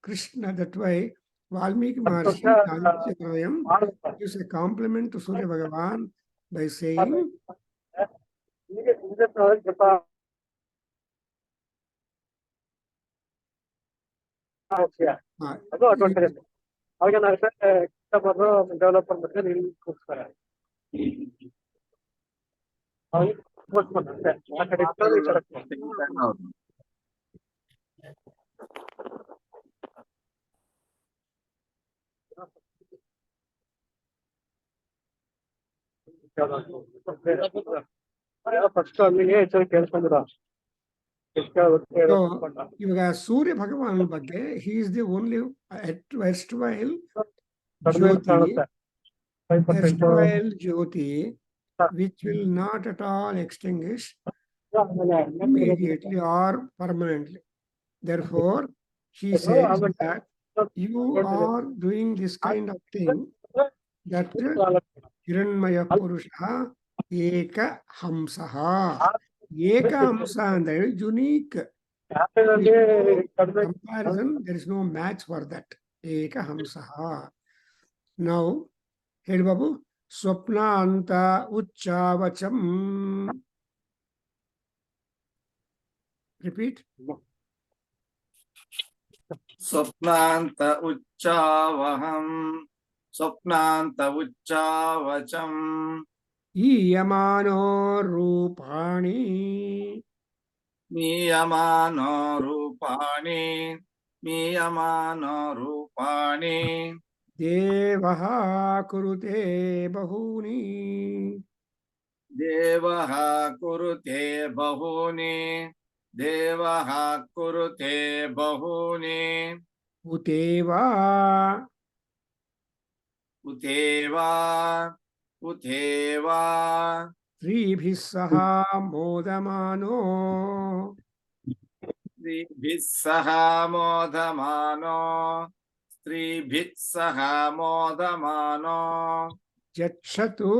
Krishna, that way Valmiki Maharshi Adhyayam gives a compliment to Surya Bhagavan by saying, first ಅಲ್ಲಿಗೆ ಹೆಚ್ಚಾಗಿ ಕೇಳಿಸ್ಕೊಂಡಿರ. ಇವಾಗ ಸೂರ್ಯ ಭಗವಾನ್ ಬಗ್ಗೆ he is the only erstwhile Jyoti, which will not at all extinguish immediately or permanently. Therefore, he says that you are doing this kind of thing, that Hiranyamaya Purusha Eka Hamsaha. Eka Hamsa and unique. Comparison, there is no match for that. Eka Hamsaha. Now, Hedi Babu, Swapnanta Uchavacham. Repeat. Swapnanta Uchavaham. Swapnanta Uchavacham. Iyamano Rupani. Niyamano Rupani. Niyamano Rupani. Devaha kurute bahuni. Devaha kurute bahuni. Devaha kurute bahuni. Uteva. Uteva. Uteva. Tribhisaha modamano. Tribhisaha modamano. Tribhisaha modamano. Jachatu.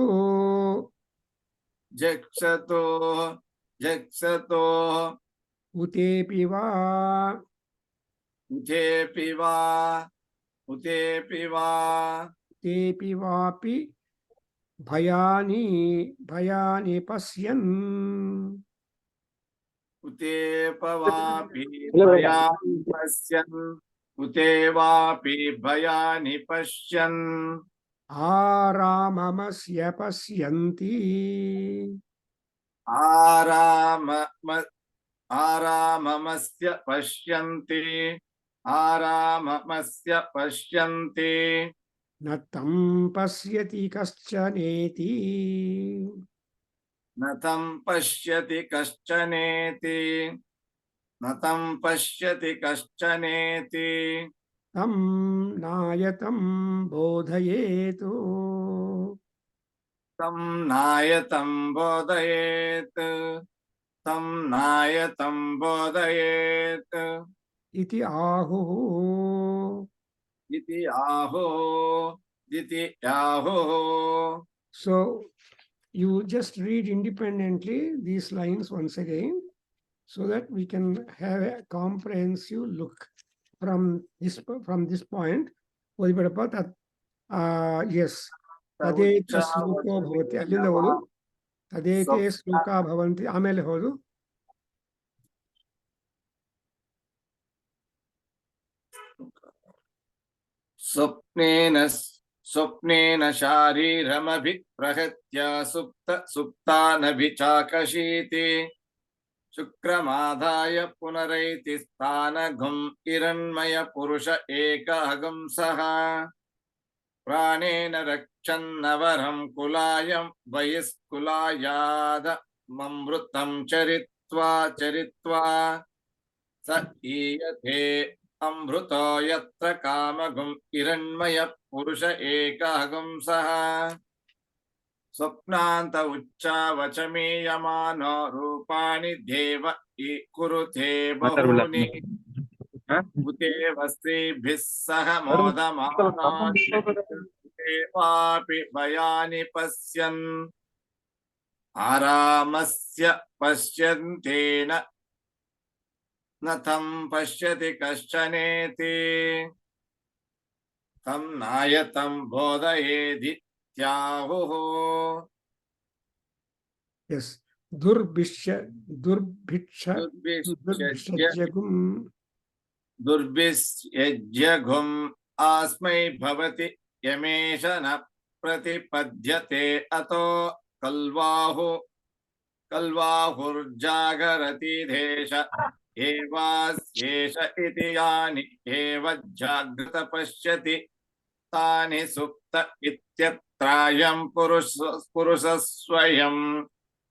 Jakshatu. Jakshatu. Utepiva. Utepiva. Utepiva. Utepivapi. Bhayani pasyan. Utepavapi bhayani pasyan. Utevapi bhayani pasyan. Aramamasya pasyanti. आराममस्य पश्यन्ति आराममस्य पश्यन्ति न तं पश्यति कश्चनेति न तं पश्यति कश्चनेति न तं पश्यति कश्चनेति तं नायतं बोधयेतु तं नायतं बोधयेत् तं नायतं बोधयेत् इति आहुः इति आहुः So you just read independently these lines once again so that we can have a comprehensive look from this point. Yes. Tadeta sloko bhavati. Allinda hodu. Tadete sloka bhavanti. Amele hodu. स्वप्नेन शारीरमभिप्रहत्य सुप्तानभिचाकशीति शुक्रमाधाय पुनरैति स्थानघुम् हिरण्मय पुरुष एकहगं सः प्राणेन रक्षन्नवरं कुलायं बहिस्कुलायादमृतं चरित्वा स ईयते अमृतो यत्र कामगुं हिरण्मय पुरुष एकहगं सः स्वप्नान्त उच्चावचमीयमानो रूपाणि देव कुरुते बहूनि उतेव स्त्रीभिः सह मोदमानानि भयानि पश्यन् आरामस्य पश्यन्तेन न तं पश्यति कश्चनेति तं नायतं बोधयेदित्याहुः. Yes. दुर्भिष्यज्यगुम् आस्मै भवति यमेष न प्रतिपद्यते अतो कल्वाहुर्जागरति देश एवास्येष इति यानि एव जागृत पश्यति तानि सुप्त इत्यत्रायं पुरुषस्वयं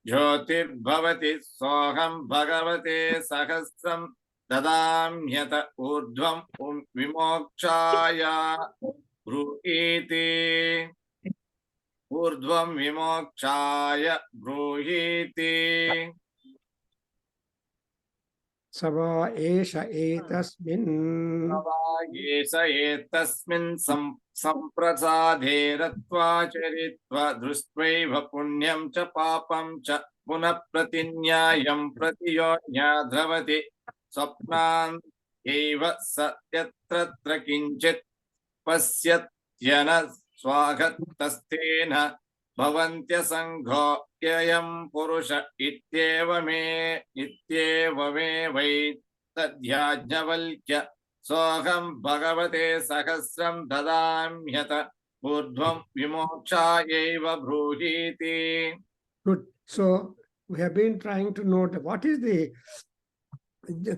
ज्योतिर्भवति सोऽहं भगवते सहस्रं ददाम्यत ऊर्ध्वं विमोक्षाय ब्रूहीति ऊर्ध्वं विमोक्षाय ब्रूहीति सवा एष एतस्मिन् संप्रसादे रत्वा चरित्वा दृष्ट्वैव पुण्यं च पापं च पुनः प्रतिन्यायं प्रतियोन्या द्रवति स्वप्नान्त्यैव स यत्र किञ्चित् पश्यत्यन स्वागतस्तेन भवन्त्यसङ्घो ययं पुरुष इत्येवमे वै तद्याज्ञवल्क्य सोऽहं भगवते सहस्रं ददाम्यत ऊर्ध्वं विमोक्षायैव ब्रूहीति. Good. So we have been trying to note what is the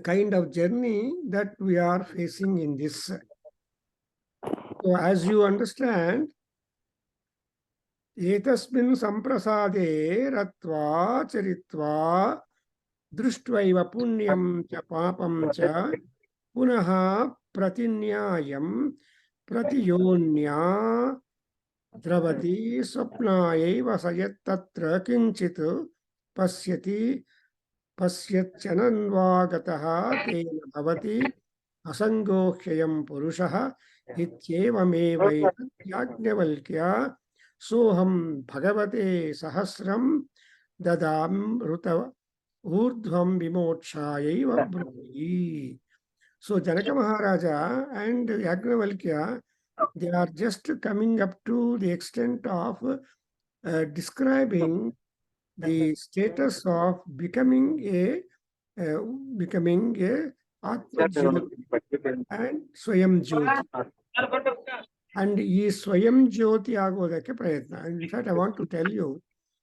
kind of journey that we are facing in this. So as you understand, etasmin samprasade ratva charitva drishtva punyam cha papam cha punaha pratinyayam pratiyonya द्रवति स्वप्नायैव स यत्तत्र किञ्चित् पश्यत्यनन्वागतः तेन भवति असङ्गोह्ययं पुरुषः इत्येवमेवैतद्याज्ञवल्क्य सोऽहं भगवते सहस्रं ददाम्यत ऊर्ध्वं विमोक्षायैव ब्रूहि. So Janaka Maharaja and Yajnavalkya, they are just coming up to the extent of describing the status of becoming a Atma Jyoti and Swayam Jyoti. And he Swayam Jyoti agodake prayatna. In fact, I want to tell you,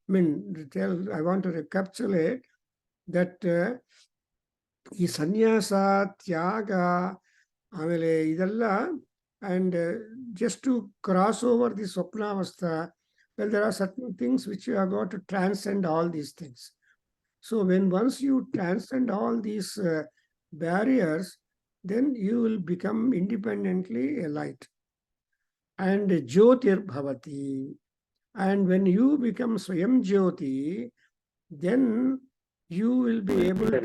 I want to recapitulate that ಈ ಸನ್ಯಾಸ ತ್ಯಾಗ ಆಮೇಲೆ ಇದೆಲ್ಲ and just to cross over the swapnavastha, well, there are certain things which you have got to transcend all these things. So when once you transcend all these barriers, then you will become independently a light. And Jyotir Bhavati. And when you become Swayam Jyoti, then you will be able to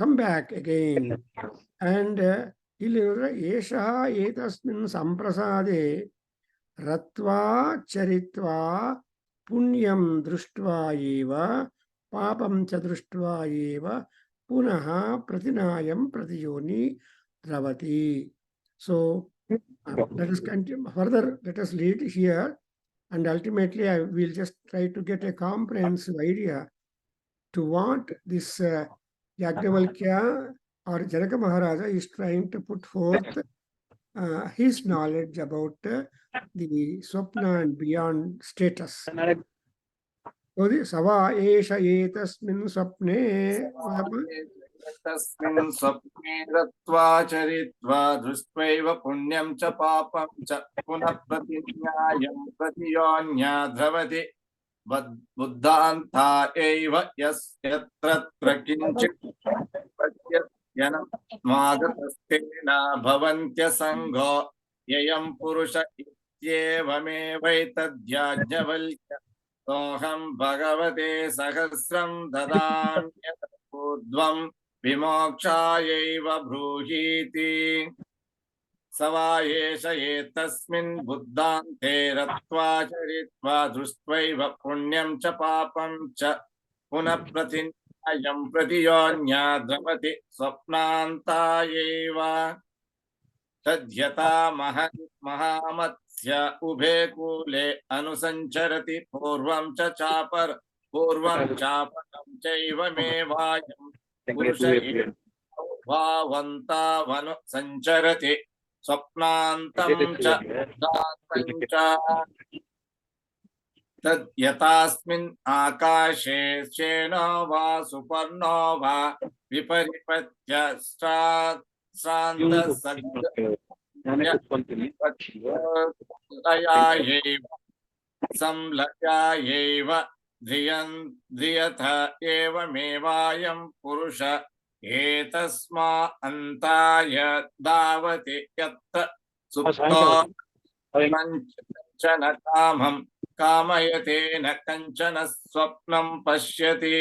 come back again. And ಇಲ್ಲಿ ನೋಡಿದ್ರೆ ಏಷಃ ಏತಸ್ಮಿನ್ ಸಂಪ್ರಸಾದೆ ರತ್ವಾ ಚರಿತ್ವಾ ಪುಣ್ಯಂ ದೃಷ್ಟ್ವಾ ಏವ ಪಾಪಂ ಚ ದೃಷ್ಟ್ವಾ ಏವ ಪುನಃ ಪ್ರತಿನಾಯಂ ಪ್ರತಿಯೋನಿ ದ್ರವತಿ. So let us continue further. Let us lead here, and ultimately I will just try to get a comprehensive idea to what this Yajnavalkya or Janaka Maharaja is trying to put forth his knowledge about the Swapna and beyond status. So the Sava Esha Etasmin Swapne तस्मिन् स्वप्ने रत्वा चरित्वा दृष्ट्वैव पुण्यं च पापं च पुनः प्रतिज्ञायं प्रतियोन्या द्रवति बुद्धान्ता एव यत्र किञ्चित् प्रत्ययनमागतस्तेन भवन्त्यसङ्गो ययं पुरुष इत्येवमेवैतद्याज्ञवल्क्य सोऽहं भगवते सहस्रं ददाम्यतपूर्ध्वं विमोक्षायैव ब्रूहीति. स वा एष एतस्मिन् बुद्धान्ते रत्वा चरित्वा दृष्ट्वैव पुण्यं च पापं च पुनः प्रतिज्ञायं प्रतियोन्या द्रवति स्वप्नान्ता एव तद्यथा महामत्स्य उभे कूले अनुसञ्चरति पूर्वं चापरं चैवमेवायं पुरुष भावन्तावनु सञ्चरति स्वप्नान्तं च दान्तं च तद्यथास्मिन् आकाशे शेनो वा सुपर्णो वा विपरिपत्य संलयायैव ध्रियथ एवमेवायं पुरुष एतस्मा अन्ताय धावति यत्र सुप्तो कञ्चन कामं कामयते न कञ्चन स्वप्नं पश्यति.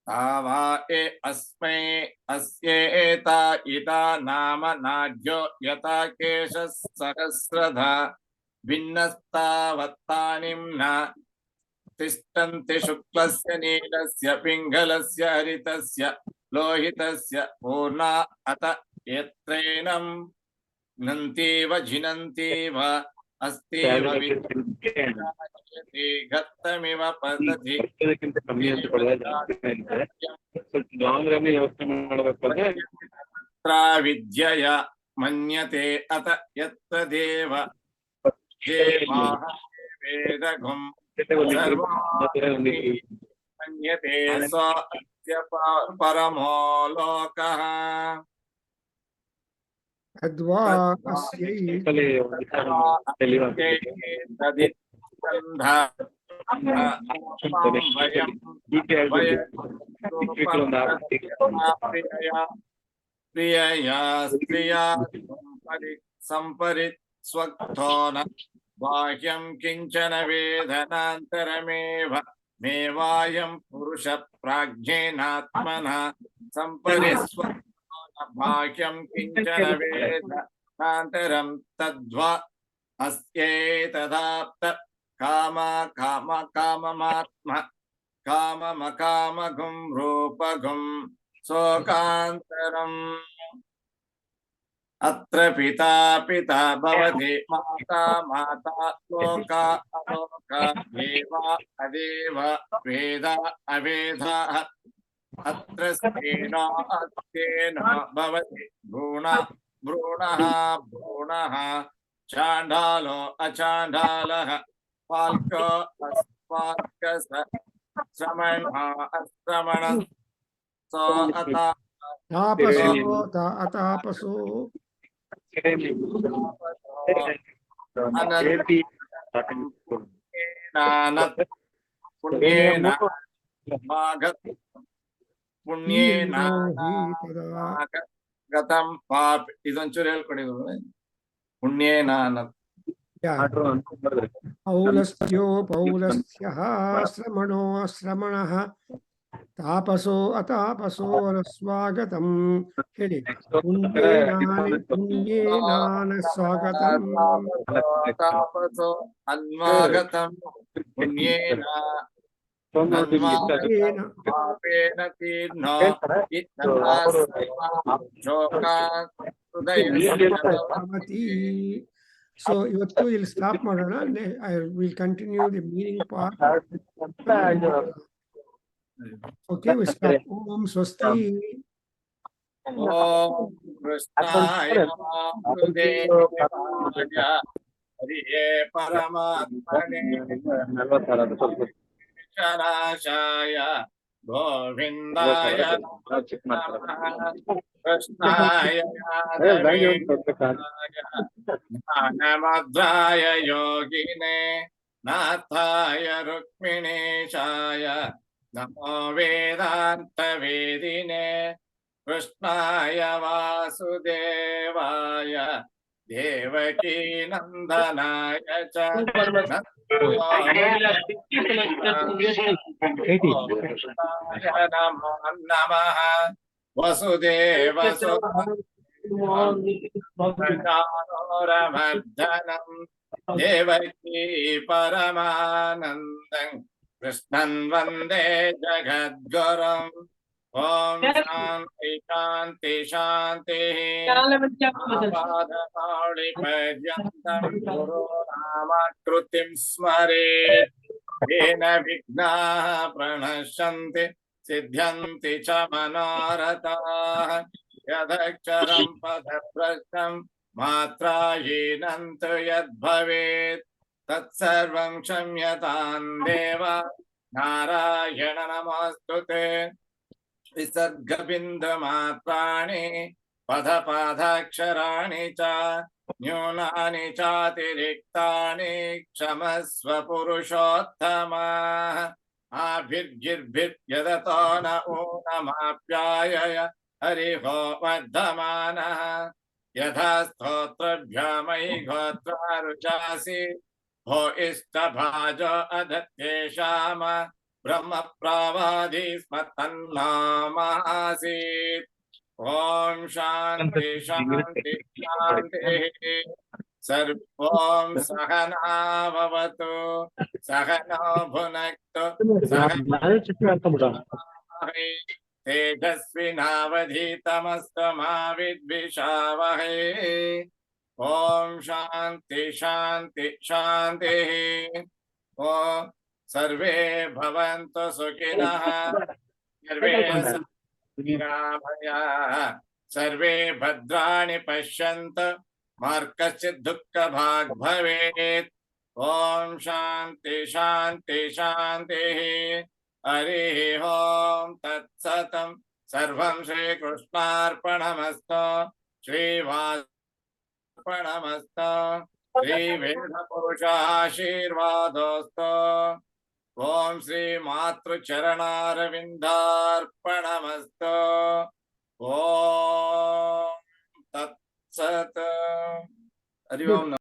तावा अस्मै अस्येता इता नाम नाड्यो यथा केशः सहस्रधा भिन्नस्तावत्तानिम्ना तिष्ठन्ति शुक्लस्य नीलस्य पिङ्गलस्य हरितस्य लोहितस्य पूर्णा अत यत्रैनं नन्तीव झिनन्तीव अस्तीव विद्यते गतमिव पतति विद्यया मन्यते अत यत्र देव देवाः वेदघं मन्यते स अस्य परमो लोकः. Adva Asyai प्रियया स्त्रिया संपरित स्वक्तो न बाह्यं किंचन वेदनान्तरमेव मेवायं पुरुष प्राज्ञेनात्मना संपरिस्वक्तो बाह्यं किंचन वेदनान्तरं तद्वा अस्येतदाप्त काममात्म काममकामगुं रूपगुं शोकान्तरम्. अत्र पिता भवति माता लोका अलोका देवा अदेव वेदा अवेदाः. अत्र स्तेनो भवति भ्रूणः चाण्डालो अचाण्डालः पाल्को अस्पाल्कः श्रमणः अश्रमणः so ata तापसो अतापसो anat nanat punyena magat punyena हीनो हि तदा gatam pap ಇದೊಂಚೂರು ಹೇಳ್ಕೊಡಿದ್ರು पुण्येनानत् पौलस्त्यो पौलस्त्यः श्रमणो श्रमणः तापसो अतापसो स्वागतम ಹೇಳಿ पुण्येनान स्वागतम तापसो अन्वागतं पुण्येन पुण्येन पापेन तीर्णो शोकात् हृदयस्य भवति. So ಇವತ್ತು ಇಲ್ಲಿ ಸ್ಟಾಪ್ ಮಾಡೋಣ. I will continue the meaning part. Okay, we stop. Om Swasti. ॐ कृष्णाय वासुदेवाय हरिये परमात्मने शनाशाय गोविन्दाय नमः कृष्णाय ज्ञानमद्राय योगिने नाथाय रुक्मिणीशाय नमो वेदान्तवेदिने कृष्णाय वासुदेवाय देवकी नन्दनाय च नमो नमः वसुदेवसुतमर्दनम् देवकी परमानन्दं कृष्णन् वन्दे जगद्गुरुम् ओम शांति शांति शांति पादपाणि पर्यन्तं गुरुनामाकृतिं स्मरेत् येन विघ्नाः प्रणश्यन्ति सिद्ध्यन्ति च मनोरथाः यदक्षरं पदभ्रष्टं मात्राहीनं तु यद्भवेत् तत्सर्वं क्षम्यतां देव नारायण नमोऽस्तुते विसर्गबिन्दुमात्राणि पदपादाक्षराणि च न्यूनानि चातिरिक्तानि क्षमस्व पुरुषोत्तमाः आभिर्गिर्भिर्यदतो न ऊनमाप्यायय हरिहो वर्धमानः यथा स्तोत्रभ्यामयि गोत्रारुचासि भो इष्टभाजो अधत्तेषाम ब्रह्म प्रवादी स्म तन्नामासीत् ओम शांति शांति शांति सर्वं सहना भवतु सहनो भुनक्तु तेजस्विनावधीतमस्तु मा विद्विषावहै ओम शांति शांति शांति ओम सर्वे भवन्तु सुखिनः सर्वे निरामयाः सर्वे भद्राणि पश्यन्तु मा कश्चित् दुःखभाग् भवेत् ओम शांति शांति शांतिः हरिः ओम तत्सतं सर्वं श्रीकृष्णार्पणमस्तु श्रीवासर्पणमस्तु श्रीवेदपुरुषाशीर्वादोऽस्तु ओम श्री मातृचरणारविन्दार्पणमस्तु ओम तत्सत् हरि ओम।